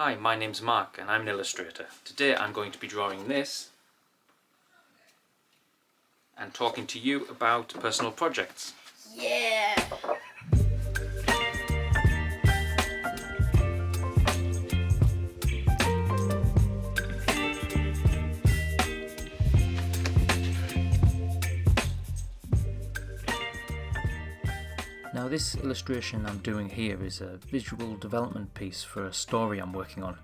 Hi, my name's Mark and I'm an illustrator. Today I'm going to be drawing this and talking to you about personal projects. Yeah! Now this illustration I'm doing here is a visual development piece for a story I'm working on.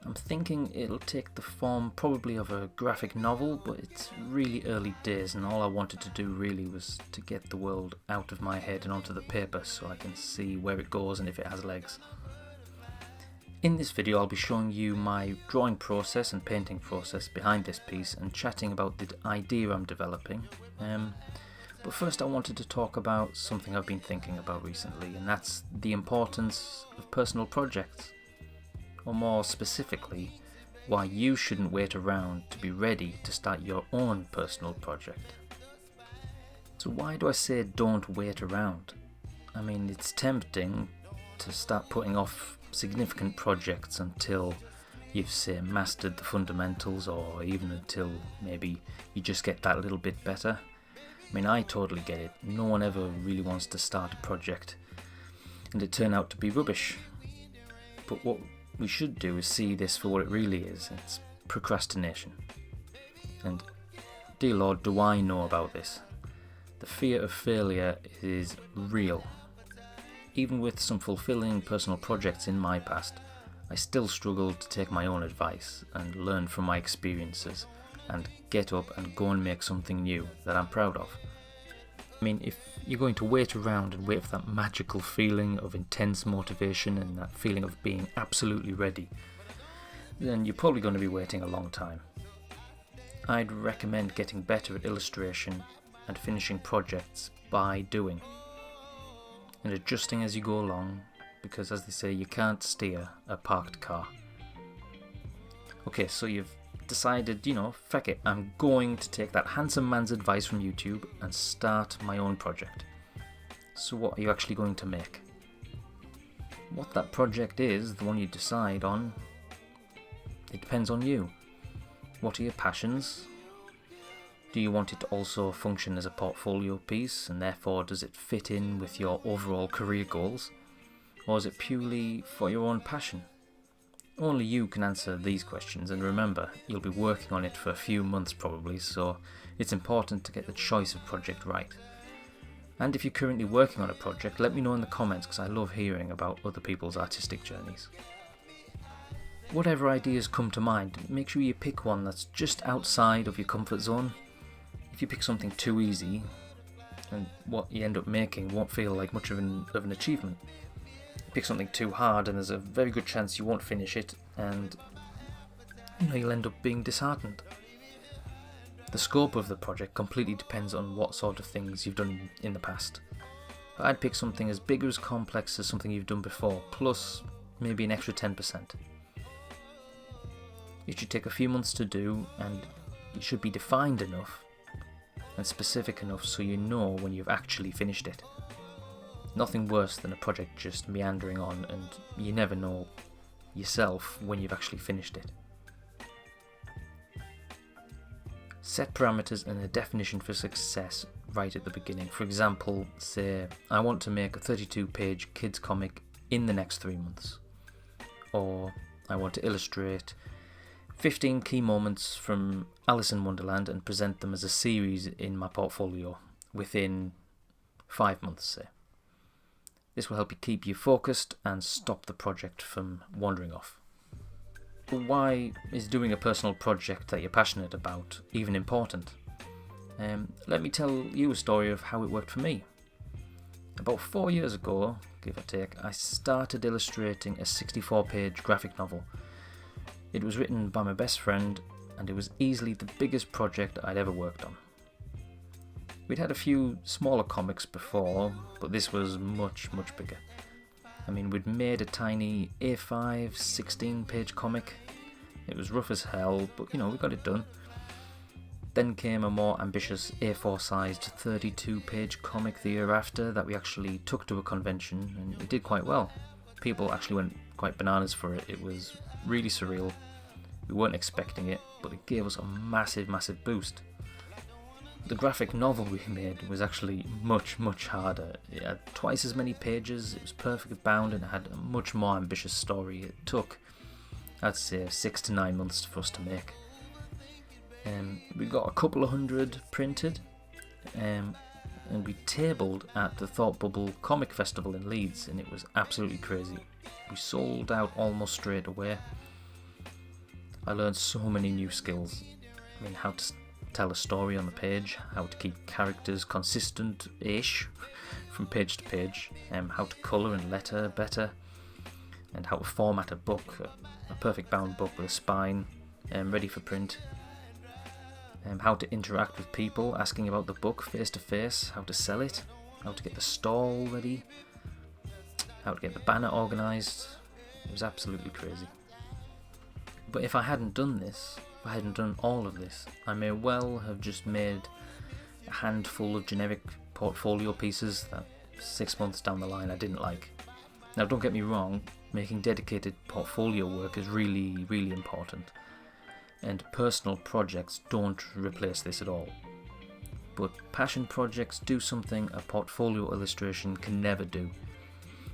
I'm thinking it'll take the form probably of a graphic novel, but it's really early days and all I wanted to do really was to get the world out of my head and onto the paper so I can see where it goes and if it has legs. In this video I'll be showing you my drawing process and painting process behind this piece and chatting about the idea I'm developing. But first I wanted to talk about something I've been thinking about recently, and that's the importance of personal projects. Or more specifically, why you shouldn't wait around to be ready to start your own personal project. So why do I say don't wait around? I mean, it's tempting to start putting off significant projects until you've, say, mastered the fundamentals, or even until maybe you just get that little bit better. I mean, I totally get it. No one ever really wants to start a project and it turn out to be rubbish. But what we should do is see this for what it really is. It's procrastination. And dear Lord, do I know about this. The fear of failure is real. Even with some fulfilling personal projects in my past, I still struggle to take my own advice and learn from my experiences and get up and go and make something new that I'm proud of. I mean, if you're going to wait around and wait for that magical feeling of intense motivation and that feeling of being absolutely ready, then you're probably going to be waiting a long time. I'd recommend getting better at illustration and finishing projects by doing, and adjusting as you go along, because as they say, you can't steer a parked car. Okay, so you've decided, feck it, I'm going to take that handsome man's advice from YouTube and start my own project. So what are you actually going to make? What that project is, the one you decide on, it depends on you. What are your passions? Do you want it to also function as a portfolio piece, and therefore does it fit in with your overall career goals? Or is it purely for your own passion? Only you can answer these questions, and remember, you'll be working on it for a few months probably, so it's important to get the choice of project right. And if you're currently working on a project, let me know in the comments, because I love hearing about other people's artistic journeys. Whatever ideas come to mind, make sure you pick one that's just outside of your comfort zone. If you pick something too easy, and what you end up making won't feel like much of an achievement. Pick something too hard and there's a very good chance you won't finish it, and you'll end up being disheartened. The scope of the project completely depends on what sort of things you've done in the past. But I'd pick something as big or as complex as something you've done before, plus maybe an extra 10%. It should take a few months to do, and it should be defined enough and specific enough so you know when you've actually finished it. Nothing worse than a project just meandering on and you never know yourself when you've actually finished it. Set parameters and a definition for success right at the beginning. For example, say, I want to make a 32-page kids comic in the next 3 months. Or I want to illustrate 15 key moments from Alice in Wonderland and present them as a series in my portfolio within 5 months, say. This will help you keep you focused and stop the project from wandering off. But why is doing a personal project that you're passionate about even important? Let me tell you a story of how it worked for me. About 4 years ago, give or take, I started illustrating a 64-page graphic novel. It was written by my best friend, and it was easily the biggest project I'd ever worked on. We'd had a few smaller comics before, but this was much, much bigger. I mean, we'd made a tiny A5 16-page comic. It was rough as hell, but we got it done. Then came a more ambitious A4-sized 32-page comic the year after that we actually took to a convention, and it did quite well. People actually went quite bananas for it. It was really surreal. We weren't expecting it, but it gave us a massive, massive boost. The graphic novel we made was actually much, much harder. It had twice as many pages, it was perfectly bound, and it had a much more ambitious story. It took, I'd say, 6 to 9 months for us to make. We got a couple of hundred printed, and we tabled at the Thought Bubble Comic Festival in Leeds, and it was absolutely crazy. We sold out almost straight away. I learned so many new skills. I mean, how to tell a story on the page, how to keep characters consistent-ish from page to page, how to colour and letter better, and how to format a book, a perfect bound book with a spine, ready for print. How to interact with people, asking about the book face to face, how to sell it, how to get the stall ready, how to get the banner organised. It was absolutely crazy. But if I hadn't done this, if I hadn't done all of this, I may well have just made a handful of generic portfolio pieces that 6 months down the line I didn't like. Now don't get me wrong, making dedicated portfolio work is really, really important. And personal projects don't replace this at all. But passion projects do something a portfolio illustration can never do.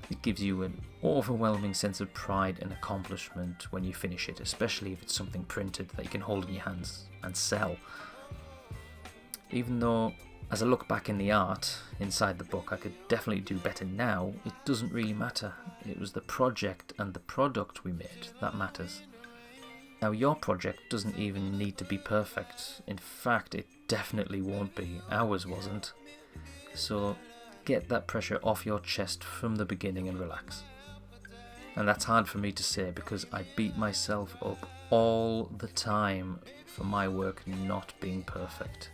It gives you an overwhelming sense of pride and accomplishment when you finish it, especially if it's something printed that you can hold in your hands and sell. Even though, as I look back in the art inside the book, I could definitely do better now, it doesn't really matter. It was the project and the product we made that matters. Now, your project doesn't even need to be perfect. In fact, it definitely won't be. Ours wasn't. So get that pressure off your chest from the beginning and relax. And that's hard for me to say because I beat myself up all the time for my work not being perfect.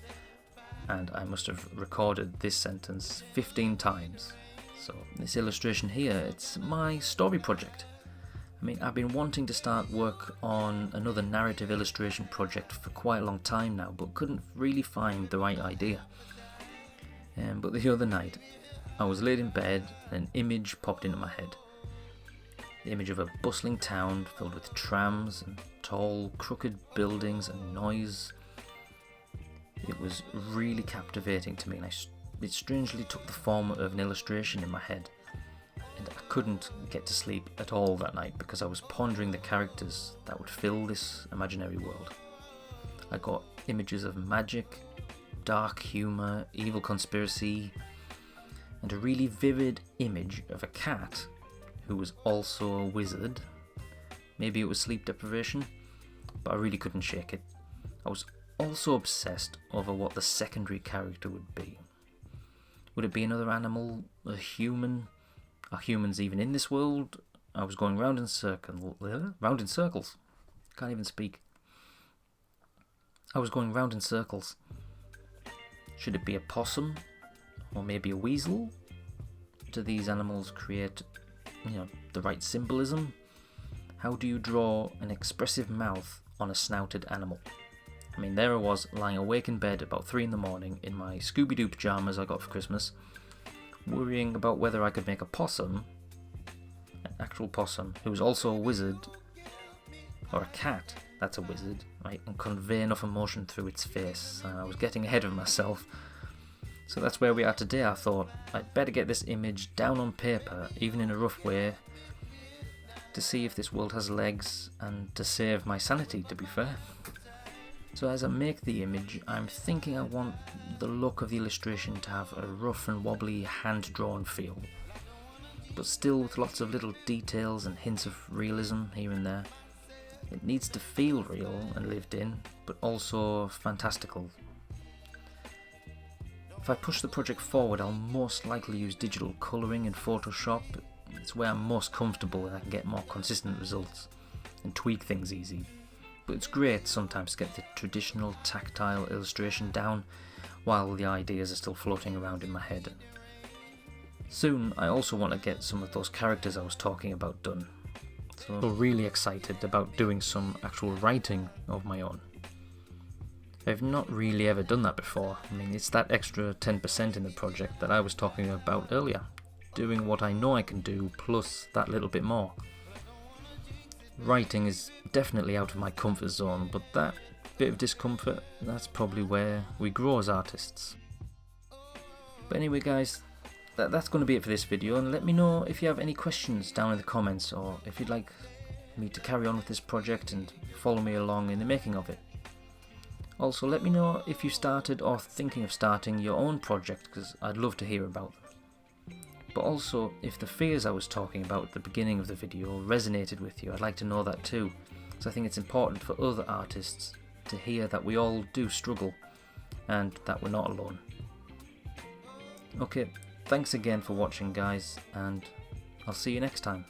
And I must have recorded this sentence 15 times. So this illustration here, it's my story project. I mean, I've been wanting to start work on another narrative illustration project for quite a long time now, but couldn't really find the right idea. But the other night, I was laid in bed and an image popped into my head. The image of a bustling town filled with trams and tall, crooked buildings and noise. It was really captivating to me, and it strangely took the form of an illustration in my head. And I couldn't get to sleep at all that night because I was pondering the characters that would fill this imaginary world. I got images of magic, dark humour, evil conspiracy, and a really vivid image of a cat who was also a wizard. Maybe it was sleep deprivation, but I really couldn't shake it. I was also obsessed over what the secondary character would be. Would it be another animal, a human? Are humans even in this world? I was going round in circles. Can't even speak. I was going round in circles. Should it be a possum? Or maybe a weasel? Do these animals create, the right symbolism? How do you draw an expressive mouth on a snouted animal? I mean, there I was, lying awake in bed about 3 a.m. in my Scooby-Doo pyjamas I got for Christmas, worrying about whether I could make a possum, an actual possum, who was also a wizard, or a cat that's a wizard, right, and convey enough emotion through its face. I was getting ahead of myself. So that's where we are today. I thought I'd better get this image down on paper, even in a rough way, to see if this world has legs and to save my sanity, to be fair. So as I make the image, I'm thinking I want the look of the illustration to have a rough and wobbly hand-drawn feel, but still with lots of little details and hints of realism here and there. It needs to feel real and lived in, but also fantastical. If I push the project forward, I'll most likely use digital colouring in Photoshop. It's where I'm most comfortable and I can get more consistent results and tweak things easy. But it's great sometimes to get the traditional tactile illustration down while the ideas are still floating around in my head. Soon I also want to get some of those characters I was talking about done. So I'm really excited about doing some actual writing of my own. I've not really ever done that before. I mean, it's that extra 10% in the project that I was talking about earlier. Doing what I know I can do, plus that little bit more. Writing is definitely out of my comfort zone, but that bit of discomfort, that's probably where we grow as artists. But anyway guys, that's going to be it for this video, and let me know if you have any questions down in the comments, or if you'd like me to carry on with this project and follow me along in the making of it. Also, let me know if you started or thinking of starting your own project, because I'd love to hear about them. But also, if the fears I was talking about at the beginning of the video resonated with you, I'd like to know that too, because I think it's important for other artists to hear that we all do struggle and that we're not alone. Okay, thanks again for watching guys, and I'll see you next time.